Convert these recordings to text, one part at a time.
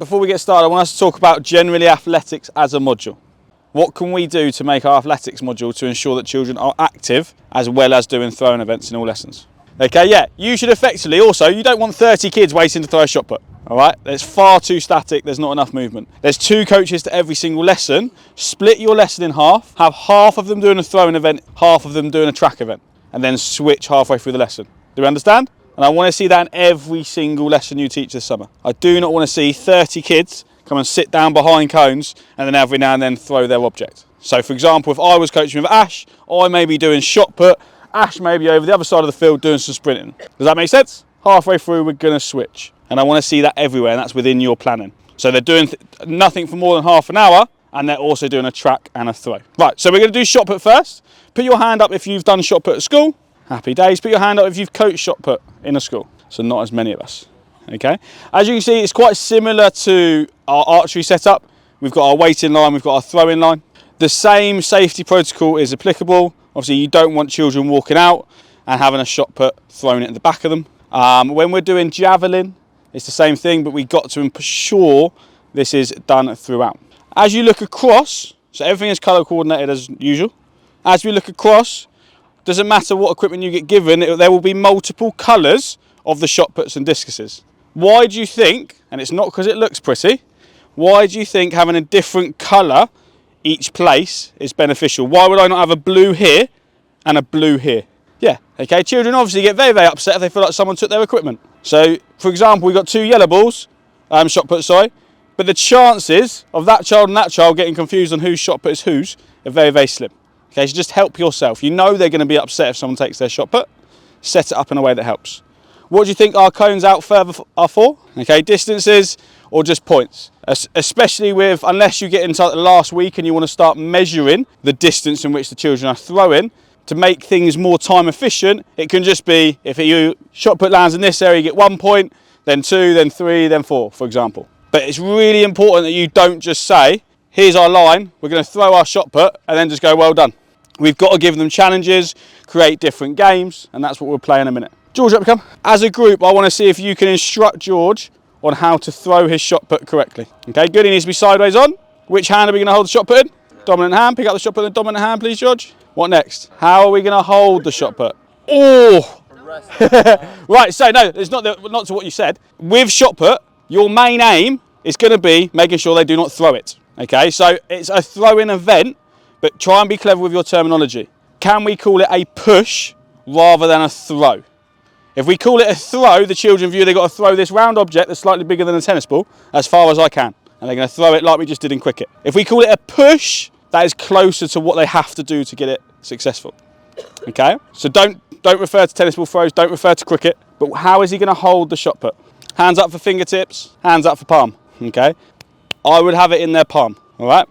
before we get started, I want us to talk about generally athletics as a module. What can we do to make our athletics module to ensure that children are active as well as doing throwing events in all lessons? Okay, yeah, you should effectively also, you don't want 30 kids waiting to throw a shot put, all right? It's far too static, there's not enough movement. There's 2 coaches to every single lesson. Split your lesson in half, have half of them doing a throwing event, half of them doing a track event, and then switch halfway through the lesson. Do you understand? And I want to see that in every single lesson you teach this summer. I do not want to see 30 kids come and sit down behind cones and then every now and then throw their object. So for example, if I was coaching with Ash, I may be doing shot put, Ash may be over the other side of the field doing some sprinting. Does that make sense? Halfway through, we're going to switch. And I want to see that everywhere, and that's within your planning. So they're doing nothing for more than half an hour, and they're also doing a track and a throw. Right, so we're going to do shot put first. Put your hand up if you've done shot put at school. Happy days. Put your hand up if you've coached shot put in a school. So not as many of us. Okay. As you can see, it's quite similar to our archery setup. We've got our weighting line, we've got our throwing line. The same safety protocol is applicable. Obviously, you don't want children walking out and having a shot put thrown at the back of them. When we're doing javelin, it's the same thing, but we've got to ensure this is done throughout. As you look across, so everything is colour coordinated as usual. As we look across, doesn't matter what equipment you get given, there will be multiple colours of the shot puts and discuses. Why do you think, and it's not because it looks pretty, why do you think having a different colour each place is beneficial? Why would I not have a blue here and a blue here? Yeah, okay, children obviously get very, very upset if they feel like someone took their equipment. So, for example, we've got 2 yellow balls, shot put, sorry, but the chances of that child and that child getting confused on whose shot put is whose are very, very slim. Okay, so just help yourself. You know they're going to be upset if someone takes their shot put. Set it up in a way that helps. What do you think our cones out further are for? Okay, distances or just points? Especially with, unless you get into the last week and you want to start measuring the distance in which the children are throwing, to make things more time efficient, it can just be, if you shot put lands in this area, you get 1 point, then 2, then 3, then 4, for example. But it's really important that you don't just say, here's our line, we're going to throw our shot put, and then just go, well done. We've got to give them challenges, create different games, and that's what we'll play in a minute. George, up you come. As a group, I want to see if you can instruct George on how to throw his shot put correctly. Okay, good, he needs to be sideways on. Which hand are we going to hold the shot put in? Dominant hand, pick up the shot put in the dominant hand, please, George. What next? How are we going to hold the shot put? Oh! Right, so no, it's not to what you said. With shot put, your main aim is going to be making sure they do not throw it. Okay, so it's a throw-in event, but try and be clever with your terminology. Can we call it a push rather than a throw? If we call it a throw, the children view they've got to throw this round object that's slightly bigger than a tennis ball as far as I can. And they're going to throw it like we just did in cricket. If we call it a push, that is closer to what they have to do to get it successful. Okay? So don't refer to tennis ball throws, don't refer to cricket. But how is he going to hold the shot put? Hands up for fingertips, hands up for palm. Okay? I would have it in their palm. All right?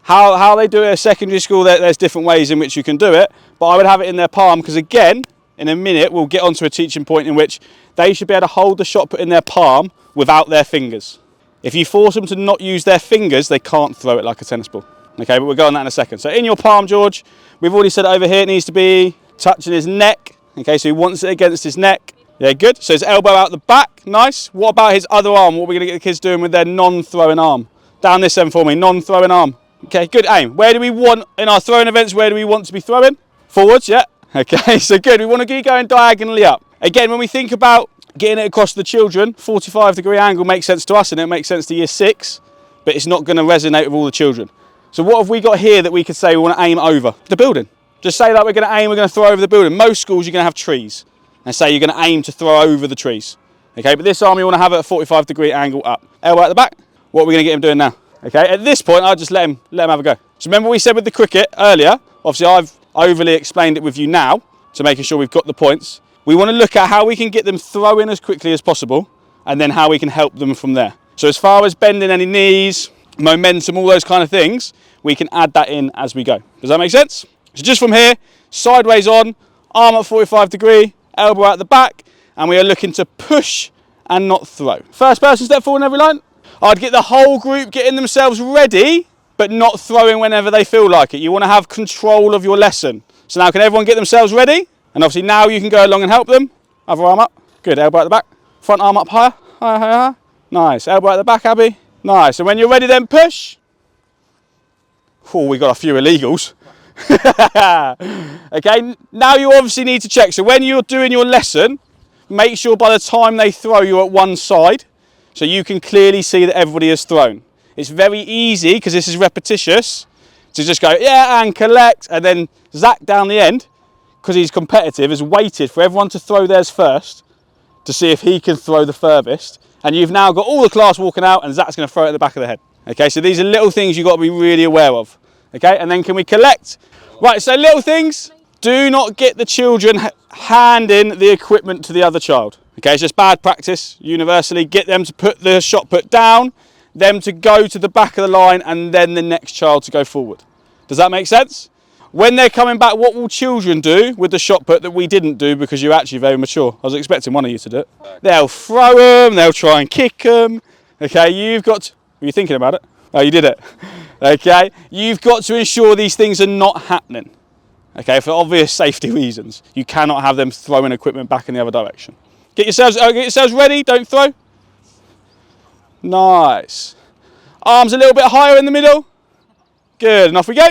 How they do it at secondary school, there's different ways in which you can do it, but I would have it in their palm because, again, in a minute we'll get onto a teaching point in which they should be able to hold the shot put in their palm without their fingers. If you force them to not use their fingers, they can't throw it like a tennis ball. Okay, but we'll go on that in a second. So in your palm, George, we've already said it over here, it needs to be touching his neck. Okay, so he wants it against his neck. Yeah, good. So his elbow out the back, nice. What about his other arm? What are we going to get the kids doing with their non-throwing arm? Down this end for me, non-throwing arm. Okay, good aim. Where do we want, in our throwing events, where do we want to be throwing? Forwards, yeah. Okay, so good. We want to be going diagonally up. Again, when we think about getting it across the children, 45-degree angle makes sense to us and it makes sense to year 6, but it's not going to resonate with all the children. So what have we got here that we could say we want to aim over? The building. Just say that we're going to throw over the building. Most schools you're going to have trees and say you're going to aim to throw over the trees. Okay, but this arm you want to have at a 45-degree angle up. Elbow at the back. What are we going to get him doing now? Okay, at this point I'll just let him have a go. So remember we said with the cricket earlier, obviously I've overly explained it with you now to making sure we've got the points. We want to look at how we can get them throwing as quickly as possible and then how we can help them from there. So as far as bending any knees, momentum, all those kind of things, we can add that in as we go. Does that make sense? So just from here, sideways on, arm at 45-degree, elbow out the back, and we are looking to push and not throw. First person step forward in every line. I'd get the whole group getting themselves ready, but not throwing whenever they feel like it. You want to have control of your lesson. So now can everyone get themselves ready? And obviously now you can go along and help them. Other arm up. Good, elbow at the back. Front arm up higher, higher, higher, higher. Nice, elbow at the back, Abby. Nice. And when you're ready, then push. Oh, we got a few illegals. Okay, now you obviously need to check. So when you're doing your lesson, make sure by the time they throw, you're at one side, so you can clearly see that everybody has thrown. It's very easy, because this is repetitious, to just go, yeah, and collect, and then Zach down the end, because he's competitive, has waited for everyone to throw theirs first to see if he can throw the furthest. And you've now got all the class walking out, and Zach's going to throw it at the back of the head. Okay, so these are little things you've got to be really aware of. Okay, and then can we collect? Right, so little things. Do not get the children handing the equipment to the other child. Okay, it's just bad practice universally. Get them to put the shot put down, them to go to the back of the line, and then the next child to go forward. Does that make sense? When they're coming back, what will children do with the shot put that we didn't do because you're actually very mature? I was expecting one of you to do it. They'll throw them, they'll try and kick them. Okay, you've got to, were you thinking about it? Oh, you did it. Okay, you've got to ensure these things are not happening. Okay, for obvious safety reasons. You cannot have them throwing equipment back in the other direction. Get yourselves ready, don't throw. Nice. Arms a little bit higher in the middle. Good, and off we go.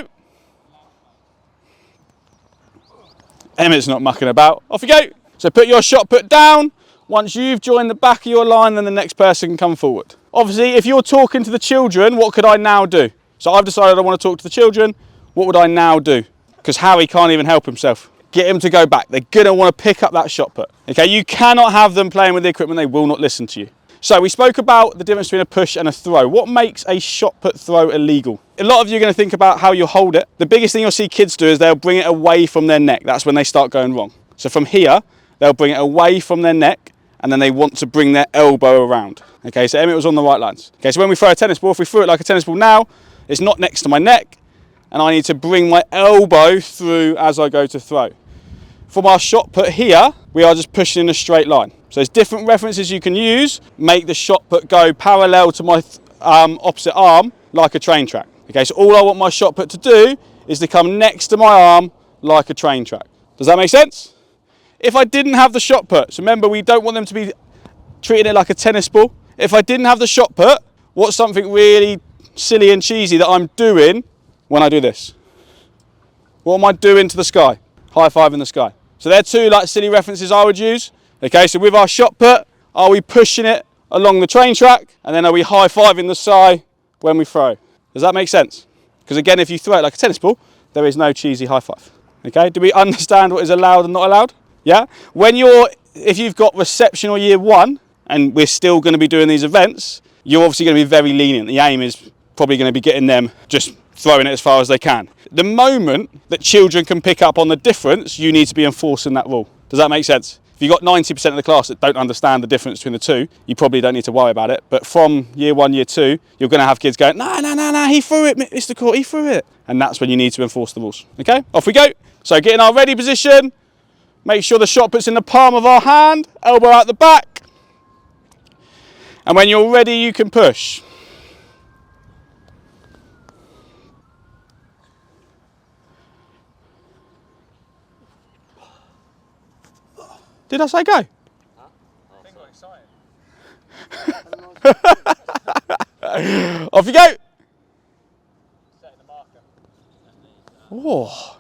Emmett's not mucking about. Off you go. So put your shot put down. Once you've joined the back of your line, then the next person can come forward. Obviously, if you're talking to the children, what could I now do? So I've decided I want to talk to the children. What would I now do? Because Harry can't even help himself. Get him to go back. They're going to want to pick up that shot put. Okay, you cannot have them playing with the equipment. They will not listen to you. So we spoke about the difference between a push and a throw. What makes a shot put throw illegal? A lot of you are going to think about how you hold it. The biggest thing you'll see kids do is they'll bring it away from their neck. That's when they start going wrong. So from here, they'll bring it away from their neck, and then they want to bring their elbow around. Okay, so Emmett was on the right lines. Okay, so when we throw a tennis ball, if we threw it like a tennis ball now, it's not next to my neck, and I need to bring my elbow through as I go to throw. From our shot put here, we are just pushing in a straight line. So there's different references you can use. Make the shot put go parallel to my opposite arm like a train track. Okay, so all I want my shot put to do is to come next to my arm like a train track. Does that make sense? If I didn't have the shot put, so remember we don't want them to be treating it like a tennis ball. If I didn't have the shot put, what's something really silly and cheesy that I'm doing when I do this? What am I doing to the sky? High five in the sky. So they're two like silly references I would use. Okay, so with our shot put, are we pushing it along the train track, and then are we high fiving the sky when we throw? Does that make sense? Because again, if you throw it like a tennis ball, there is no cheesy high five. Okay, do we understand what is allowed and not allowed? Yeah? If you've got reception or year one, and we're still going to be doing these events, you're obviously going to be very lenient. The aim is probably going to be getting them just throwing it as far as they can. The moment that children can pick up on the difference, you need to be enforcing that rule. Does that make sense? If you've got 90% of the class that don't understand the difference between the two, you probably don't need to worry about it. But from year one, year two, you're going to have kids going, no, he threw it, Mr. Court, he threw it. And that's when you need to enforce the rules. Okay, off we go. So get in our ready position. Make sure the shot put's in the palm of our hand, elbow out the back. And when you're ready, you can push. Did I say go? Off you go. Oh.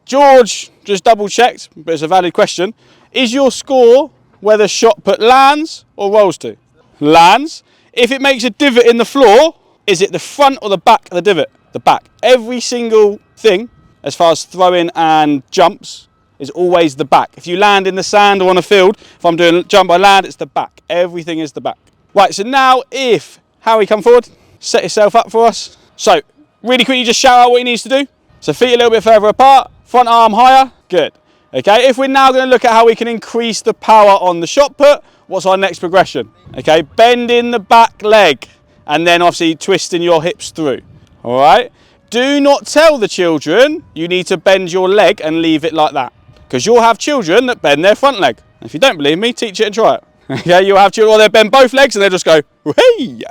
George just double checked, but it's a valid question. Is your score where the shot put lands or rolls to? Lands. If it makes a divot in the floor, is it the front or the back of the divot? The back. Every single thing, as far as throwing and jumps, is always the back. If you land in the sand or on a field, if I'm doing jump by land, it's the back. Everything is the back. Right, so now if Harry come forward, set yourself up for us. So, really quickly, just shout out what he needs to do. So feet a little bit further apart, front arm higher, good. Okay, if we're now going to look at how we can increase the power on the shot put, what's our next progression? Okay, bending the back leg, and then obviously twisting your hips through. All right, do not tell the children you need to bend your leg and leave it like that. Because you'll have children that bend their front leg. If you don't believe me, teach it and try it. Okay, you'll have children, or they bend both legs and they'll just go, hey!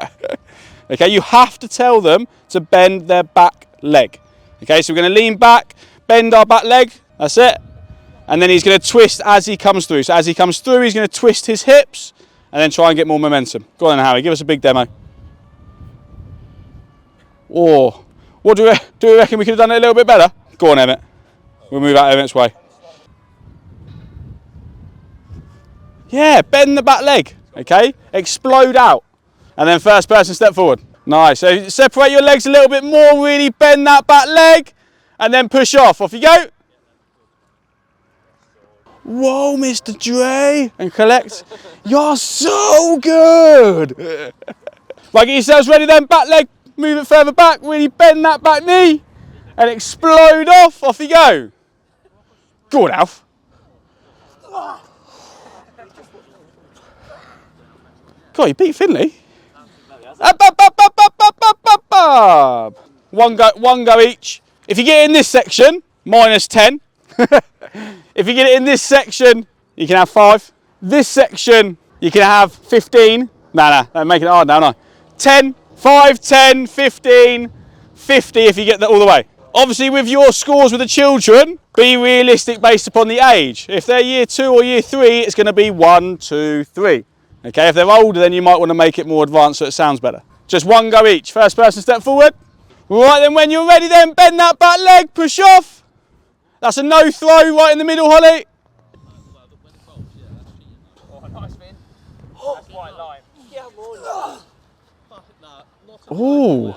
Okay, you have to tell them to bend their back leg. Okay, so we're going to lean back, bend our back leg, that's it. And then he's going to twist as he comes through. So as he comes through, he's going to twist his hips and then try and get more momentum. Go on then, Harry, give us a big demo. Or what do we reckon we could have done it a little bit better? Go on, Emmett. We'll move out Emmett's way. Yeah, bend the back leg, okay? Explode out. And then first person step forward. Nice, so separate your legs a little bit more, really bend that back leg, and then push off. Off you go. Whoa, Mr. Dre. And collect. You're so good. Right, get yourselves ready then, back leg, move it further back, really bend that back knee, and explode off. Off you go. Go on, Alf. God, you beat Finley. Up, up, up, up, up, up, up, up, up. One go each. If you get in this section, -10. If you get it in this section, you can have 5. This section, you can have 15. No, don't make it hard now, no. 10, 5, 10, 15, 50 if you get that all the way. Obviously, with your scores with the children, be realistic based upon the age. If they're year 2 or year 3, it's going to be 1, 2, 3. Okay, if they're older, then you might want to make it more advanced so it sounds better. Just one go each. First person step forward. Right then, when you're ready then, bend that back leg, push off. That's a no throw right in the middle, Holly. Ooh.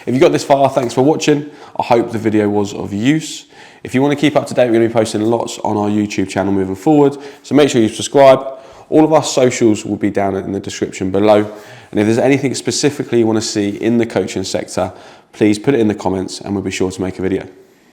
If you got this far, thanks for watching. I hope the video was of use. If you want to keep up to date, we're going to be posting lots on our YouTube channel moving forward. So make sure you subscribe. All of our socials will be down in the description below. And if there's anything specifically you want to see in the coaching sector, please put it in the comments and we'll be sure to make a video.